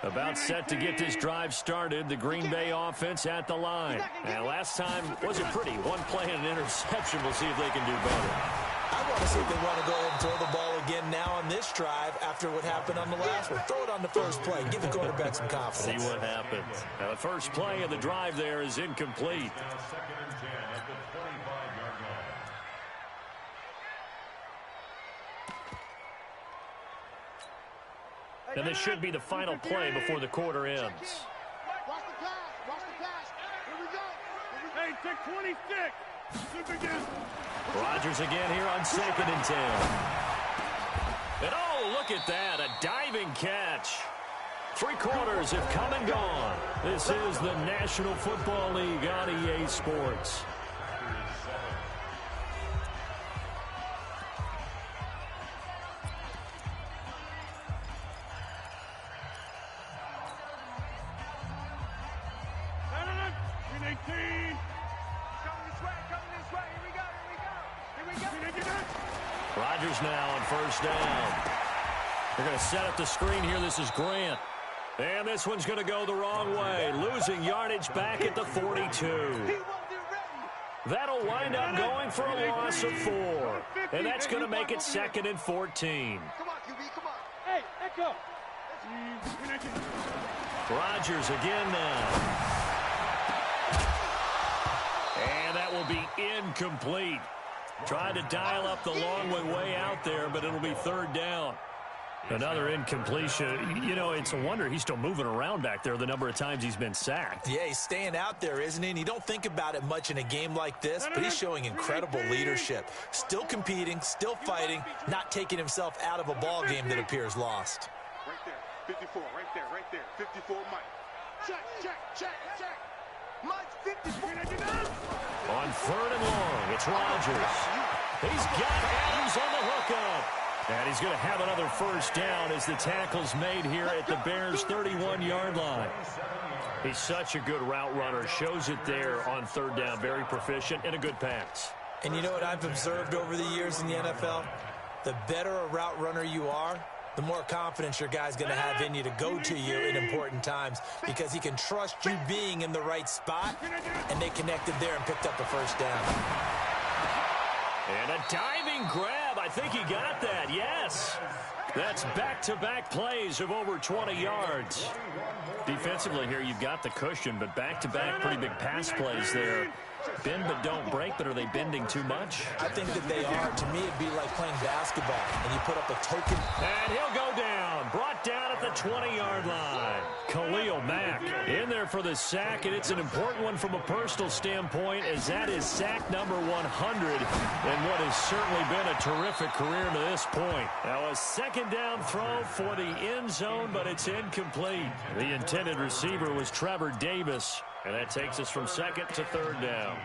About set to get this drive started. The Green Bay offense at the line. And last time wasn't pretty. One play and an interception. We'll see if they can do better. I want to see if they want to go ahead and throw the ball again now on this drive after what happened on the last one. Throw it on the first play. Give the quarterback some confidence. See what happens. Now, the first play of the drive there is incomplete. And this should be the final play before the quarter ends. Watch the pass. Watch the pass. Here we go. Hey, take 26. Look again. Rodgers again here on 2nd and 10. And oh, look at that. A diving catch. 3 quarters have come and gone. This is the National Football League on EA Sports. Rodgers now on 1st down. They're going to set up the screen here. This is Grant. And this one's going to go the wrong way. Losing yardage back at the 42. That'll wind up going for a loss of 4. And that's going to make it 2nd and 14. Come on, QB, come on. Hey, echo. Rodgers again now. And that will be incomplete. Tried to dial up the long way out there, but it'll be 3rd down. Another incompletion. You know, it's a wonder he's still moving around back there the number of times he's been sacked. Yeah, he's staying out there, isn't he? And you don't think about it much in a game like this, but he's showing incredible leadership. Still competing, still fighting, not taking himself out of a ball game that appears lost. Right there, 54, right there, 54, Mike. Check. Mike's 54. On 3rd and long, it's Rodgers. He's got Adams on the hookup. And he's going to have another 1st down as the tackle's made here at the Bears' 31-yard line. He's such a good route runner. Shows it there on 3rd down. Very proficient and a good pass. And you know what I've observed over the years in the NFL? The better a route runner you are, the more confidence your guy's going to have in you to go to you in important times because he can trust you being in the right spot, and they connected there and picked up the 1st down. And a diving grab. I think he got that, yes. That's back-to-back plays of over 20 yards. Defensively here, you've got the cushion, but back-to-back pretty big pass plays there. Bend but don't break, but are they bending too much? I think that they are. To me, it'd be like playing basketball, and you put up a token. And he'll go down. Brought down at the 20-yard line. Khalil Mack in there for the sack, and it's an important one from a personal standpoint, as that is sack number 100 in what has certainly been a terrific career to this point. Now a 2nd down throw for the end zone, but it's incomplete. The intended receiver was Trevor Davis. And that takes us from 2nd to 3rd down.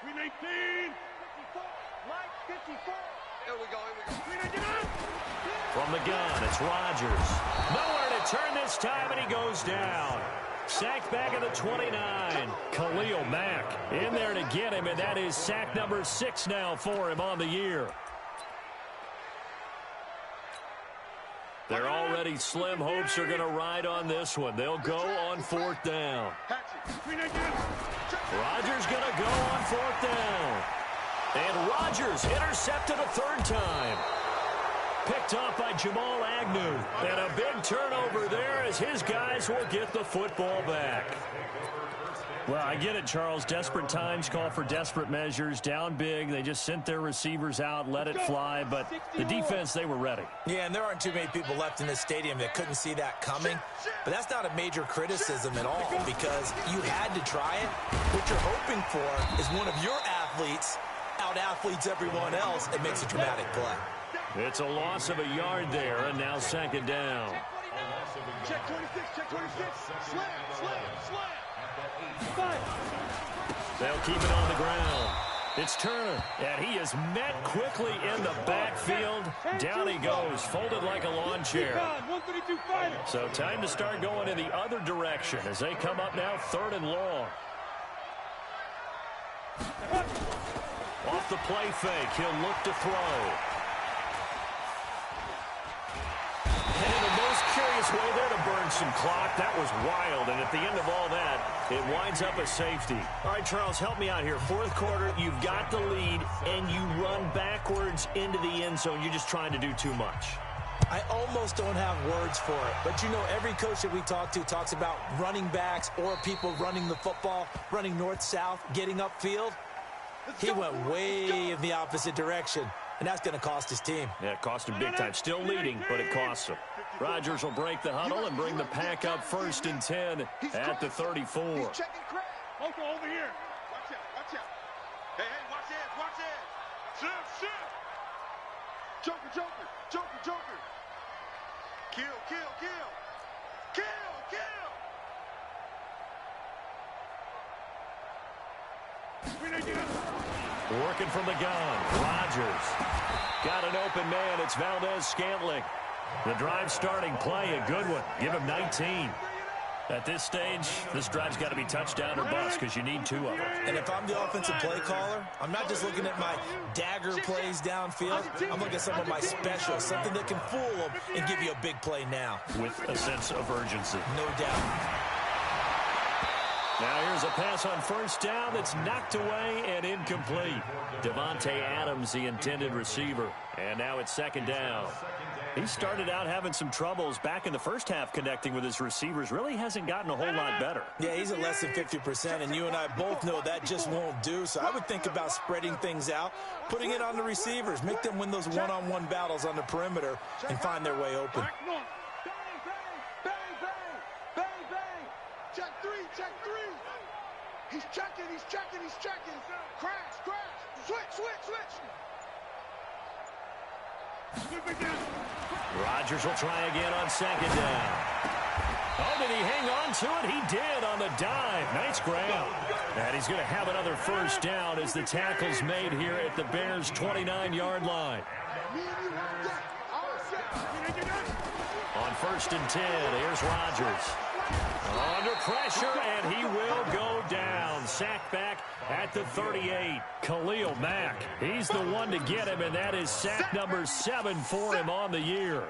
We 19. 54. Mike, 54. Here we go. From the gun, it's Rodgers. Nowhere to turn this time, and he goes down. Sacked back at the 29. Khalil Mack in there to get him, and that is sack number 6 now for him on the year. Their already slim hopes are going to ride on this one. They'll go on 4th down. Rodgers going to go on 4th down. And Rodgers intercepted a 3rd time. Picked off by Jamal Agnew. And a big turnover there as his guys will get the football back. Well, I get it, Charles. Desperate times call for desperate measures. Down big. They just sent their receivers out, let it fly. But the defense, they were ready. Yeah, and there aren't too many people left in this stadium that couldn't see that coming. But that's not a major criticism at all because you had to try it. What you're hoping for is one of your athletes out-athletes everyone else and makes a dramatic play. It's a loss of a yard there, and now 2nd down. Check 26. Slam. They'll keep it on the ground. It's Turner, and he is met quickly in the backfield. Down he goes, folded like a lawn chair. So time to start going in the other direction as they come up now 3rd and long. Off the play fake, he'll look to throw. And in the most curious way there to burn some clock. That was wild, and at the end of all that, it winds up a safety. All right, Charles, help me out here. 4th quarter, you've got the lead, and you run backwards into the end zone. You're just trying to do too much. I almost don't have words for it, but you know every coach that we talk to talks about running backs or people running the football, running north-south, getting upfield. He went way in the opposite direction, and that's going to cost his team. Yeah, it cost him big time. Still leading, but it costs him. Rodgers will break the huddle and bring the pack up 1st and 10 at the 34. Over here. Watch out. Hey, watch this. Shift. Joker. Kill. Working from the gun. Rodgers. Got an open man. It's Valdez-Scantling. The drive starting play, a good one. Give him 19. At this stage, this drive's got to be touchdown or bust because you need 2 of them. And if I'm the offensive play caller, I'm not just looking at my dagger plays downfield. I'm looking at some of my specials, something that can fool them and give you a big play now. With a sense of urgency. No doubt. Now here's a pass on first down that's knocked away and incomplete. Devontae Adams, the intended receiver. And now it's second down. He started out having some troubles back in the first half connecting with his receivers. Really hasn't gotten a whole lot better. Yeah, he's at less than 50%, and you and I both know that just won't do. So I would think about spreading things out, putting it on the receivers, make them win those one-on-one battles on the perimeter and find their way open. He's checking. Crash. Switch. Rodgers will try again on second down. Oh, did he hang on to it? He did on the dive. Nice grab. And he's going to have another first down as the tackle's made here at the Bears' 29-yard line. On first and 10, here's Rodgers. Under pressure, and he will go down. Sacked back at the 38. Khalil Mack, he's the one to get him, and that is sack number 7 for him on the year.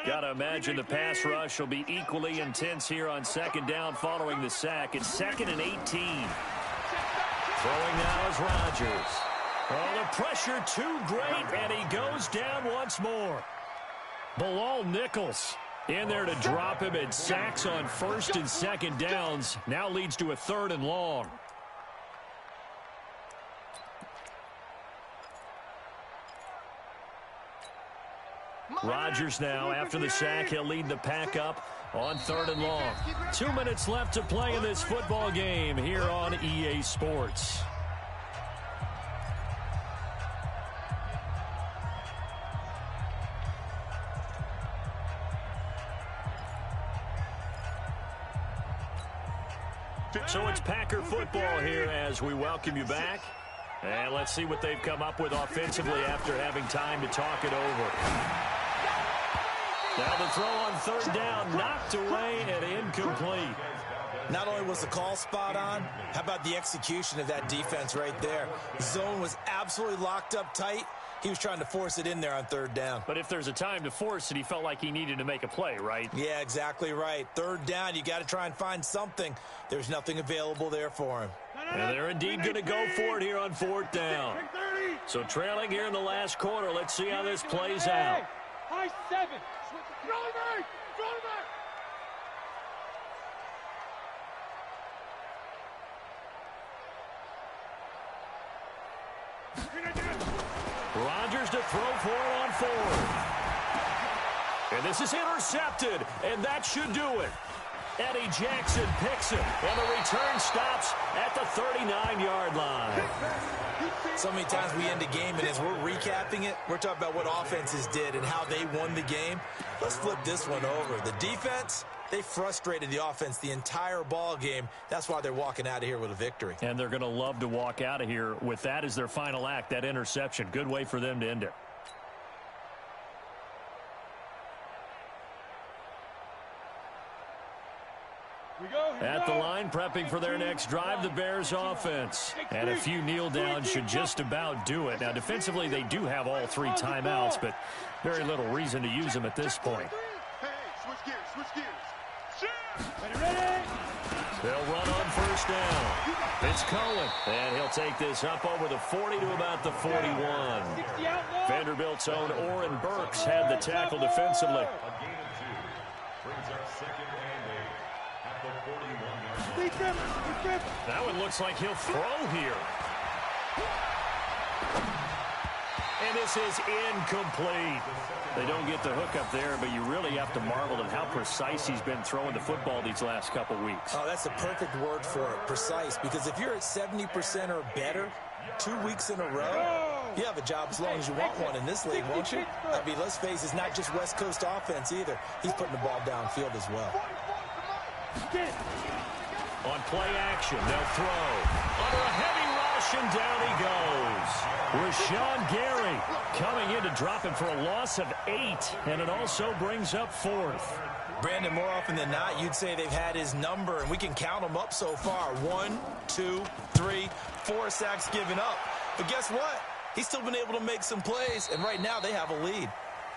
Got to imagine the pass rush will be equally intense here on second down following the sack. It's 2nd and 18. Throwing now is Rodgers. Oh, the pressure too great, and he goes down once more. Bilal Nichols in there to drop him, and sacks on first and second downs. Now leads to a 3rd and long. Rodgers now, after the sack, he'll lead the pack up on 3rd and long. 2 minutes left to play in this football game here on EA Sports. So it's Packer football here as we welcome you back. And let's see what they've come up with offensively after having time to talk it over. Now the throw on 3rd down, knocked away and incomplete. Not only was the call spot on, how about the execution of that defense right there? Zone was absolutely locked up tight. He was trying to force it in there on 3rd down. But if there's a time to force it, he felt like he needed to make a play, right? Yeah, exactly right. 3rd down, you got to try and find something. There's nothing available there for him. And they're indeed going to go for it here on 4th down. So trailing here in the last quarter. Let's see how this plays out. High 7. Throw back. Rodgers to throw for it on 4th. And this is intercepted, and that should do it. Eddie Jackson picks it, and the return stops at the 39-yard line. So many times we end a game, and as we're recapping it, we're talking about what offenses did and how they won the game. Let's flip this one over. The defense, they frustrated the offense the entire ball game. That's why they're walking out of here with a victory. And they're going to love to walk out of here with that as their final act, that interception. Good way for them to end it. At the line, prepping for their next drive, the Bears offense. And a few kneel downs should just about do it. Now, defensively, they do have all 3 timeouts, but very little reason to use them at this point. Hey, switch gears. They'll run on first down. It's Cohen, and he'll take this up over the 40 to about the 41. Vanderbilt's own Oren Burks had the tackle defensively. A gain of 2. Brings up 2nd and 8 at the 41-yard line. That one looks like he'll throw here. And this is incomplete. They don't get the hook up there, but you really have to marvel at how precise he's been throwing the football these last couple weeks. Oh, that's the perfect word for it, precise, because if you're at 70% or better 2 weeks in a row, you have a job as long as you want one in this league, won't you? I mean, let's face it, it's not just West Coast offense either. He's putting the ball downfield as well. On play action, they'll throw. Under a heavy rush, and down he goes. Rashawn Gary coming in to drop him for a loss of 8, and it also brings up 4th. Brandon, more often than not, you'd say they've had his number, and we can count them up so far. 1, 2, 3, 4 sacks given up. But guess what? He's still been able to make some plays, and right now they have a lead.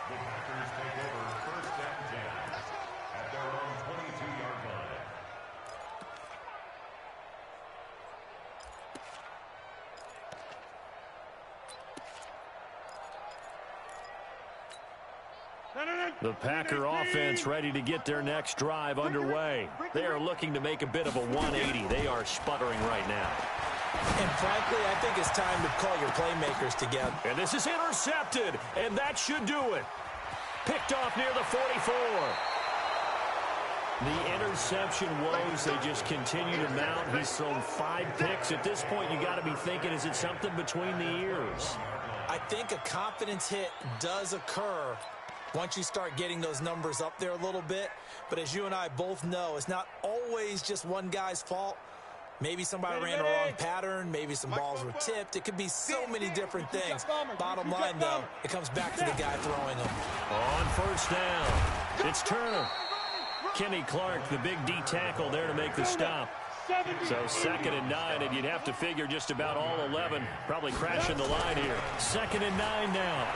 The Packers take over first and 10 at their own 22-yard line. The Packer offense ready to get their next drive underway. They are looking to make a bit of a 180. They are sputtering right now. And frankly, I think it's time to call your playmakers together. And this is intercepted, and that should do it. Picked off near the 44. The interception woes, they just continue to mount. He's thrown 5 picks. At this point, you got to be thinking, is it something between the ears? I think a confidence hit does occur once you start getting those numbers up there a little bit. But as you and I both know, it's not always just one guy's fault. Maybe somebody ran the wrong pattern. Maybe some balls were tipped. It could be so many different things. Bottom line, though, it comes back to the guy throwing them. On first down, it's Turner. Kenny Clark, the big D tackle there to make the stop. So 2nd and 9, and you'd have to figure just about all 11 probably crashing the line here. 2nd and 9 now.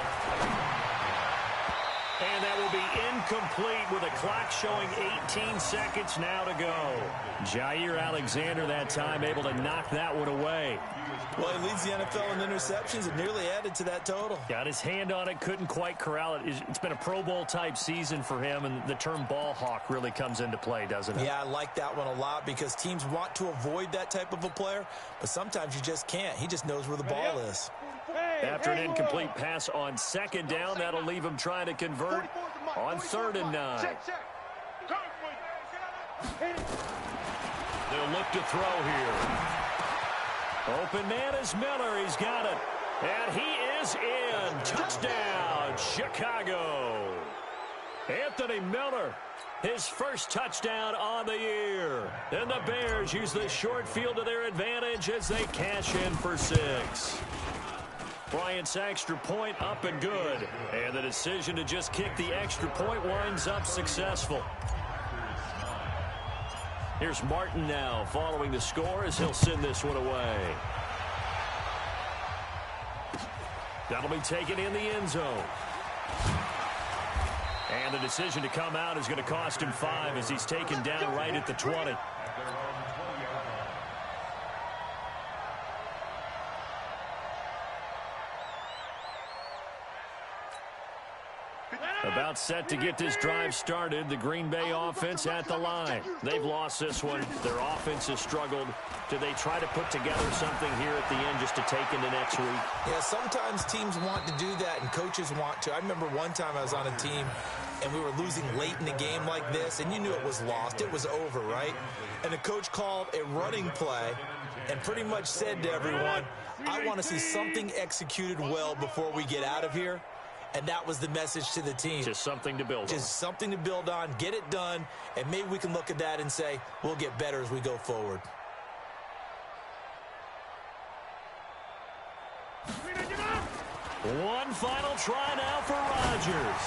And that will be incomplete with a clock showing 18 seconds now to go. Jair Alexander that time able to knock that one away. Well, he leads the NFL in interceptions and nearly added to that total. Got his hand on it, couldn't quite corral it. It's been a Pro Bowl type season for him, and the term ball hawk really comes into play, doesn't it? Yeah, I like that one a lot because teams want to avoid that type of a player, but sometimes you just can't. He just knows where the ball is. After an incomplete pass on 2nd down, that'll leave him trying to convert on 3rd and 9. They'll look to throw here. Open man is Miller. He's got it. And he is in. Touchdown, Chicago. Anthony Miller, his first touchdown on the year. And the Bears use the short field to their advantage as they cash in for 6. Bryant's extra point up and good. And the decision to just kick the extra point winds up successful. Here's Martin now following the score as he'll send this one away. That'll be taken in the end zone. And the decision to come out is going to cost him 5 as he's taken down right at the 20. About set to get this drive started, the Green Bay offense at the line. They've lost this one. Their offense has struggled. Do they try to put together something here at the end just to take into next week? Yeah, sometimes teams want to do that and coaches want to. I remember one time I was on a team and we were losing late in the game like this, and you knew it was lost. It was over, right? And the coach called a running play and pretty much said to everyone, I want to see something executed well before we get out of here. And that was the message to the team. Just something to build on. Just something to build on, get it done, and maybe we can look at that and say, we'll get better as we go forward. One final try now for Rodgers.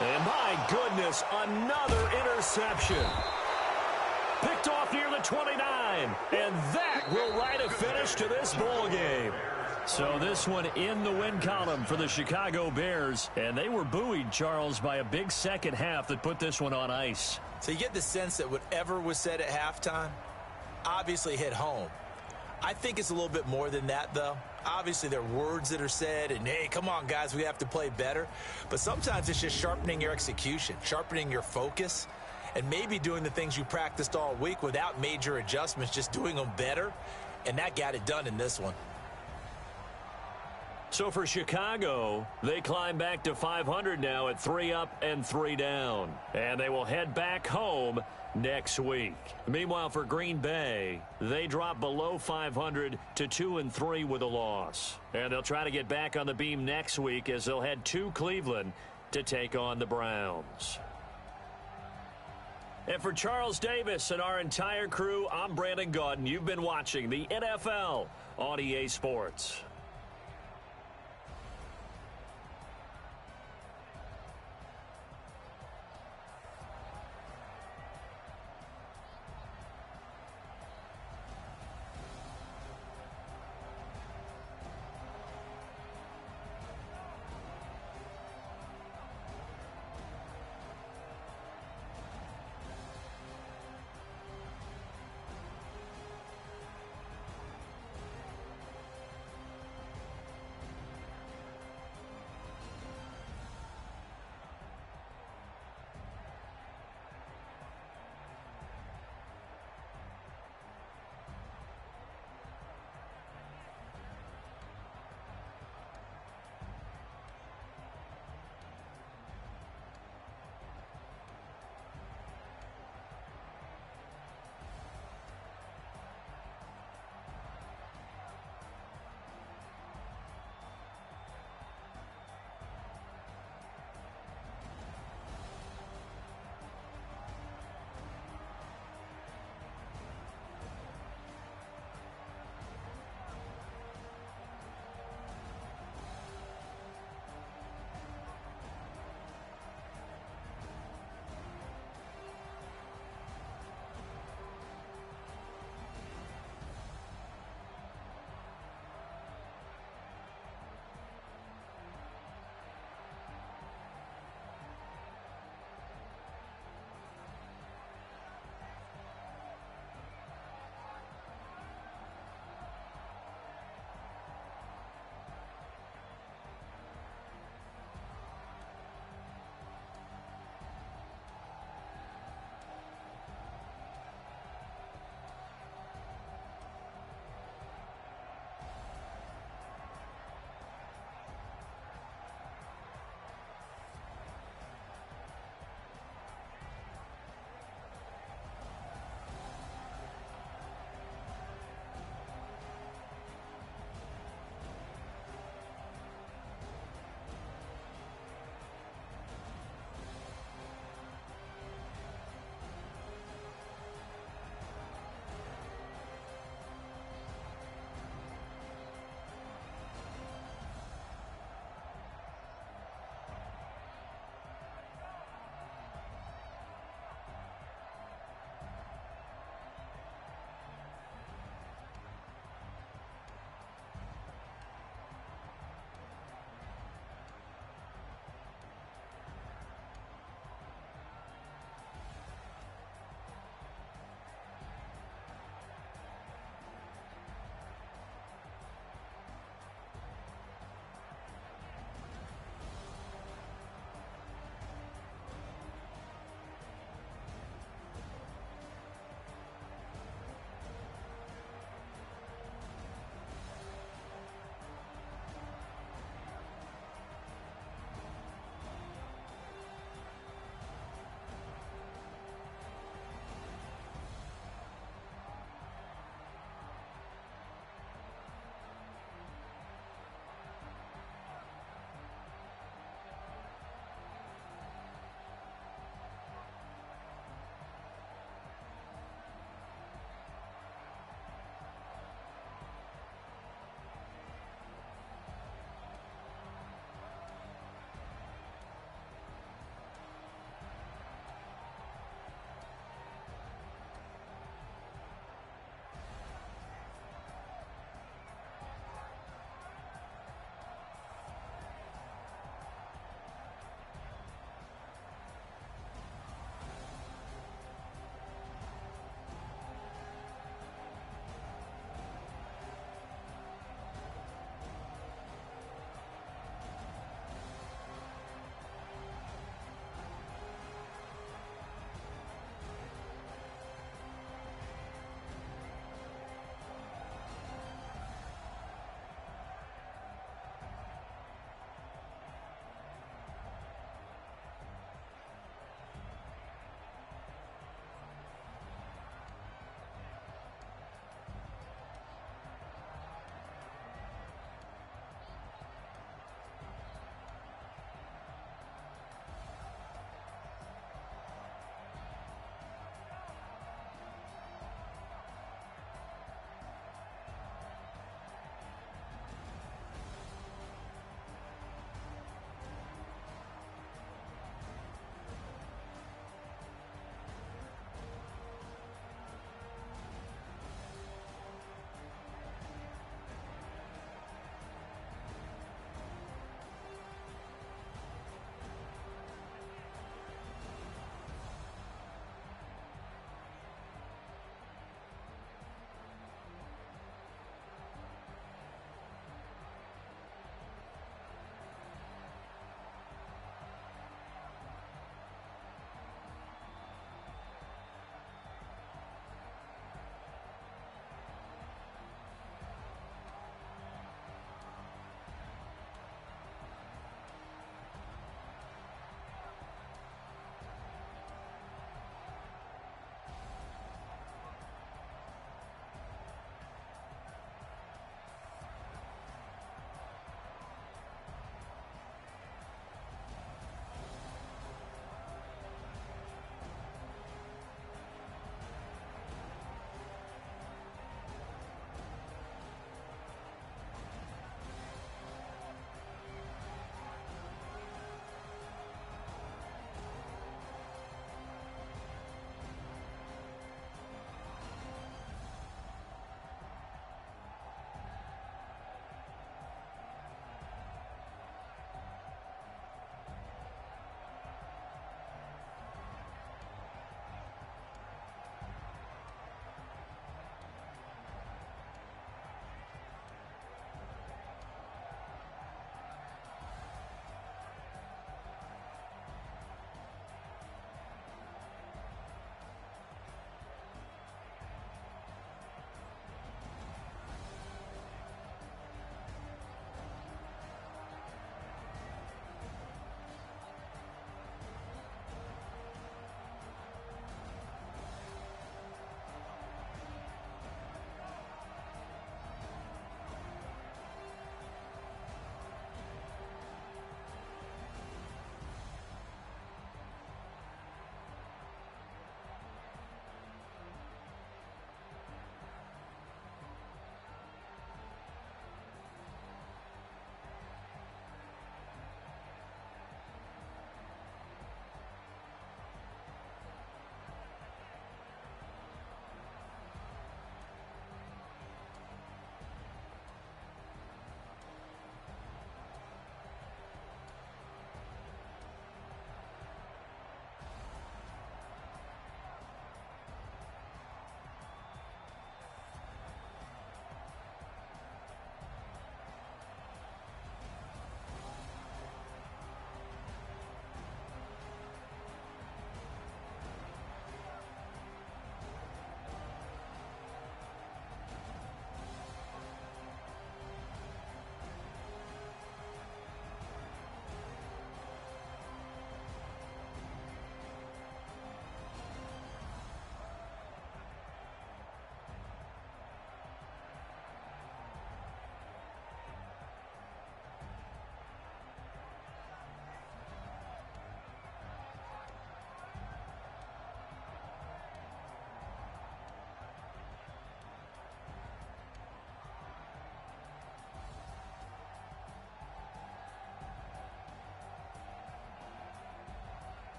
And my goodness, another interception. Picked off near the 29. And that will write a finish to this ball game. So this one in the win column for the Chicago Bears. And they were buoyed, Charles, by a big second half that put this one on ice. So you get the sense that whatever was said at halftime obviously hit home. I think it's a little bit more than that, though. Obviously, there are words that are said, and, hey, come on, guys, we have to play better. But sometimes it's just sharpening your execution, sharpening your focus, and maybe doing the things you practiced all week without major adjustments, just doing them better. And that got it done in this one. So for Chicago, they climb back to 500 now at 3 up and 3 down. And they will head back home next week. Meanwhile, for Green Bay, they drop below 500 to 2-3 with a loss. And they'll try to get back on the beam next week as they'll head to Cleveland to take on the Browns. And for Charles Davis and our entire crew, I'm Brandon Gaudin. You've been watching the NFL on EA Sports.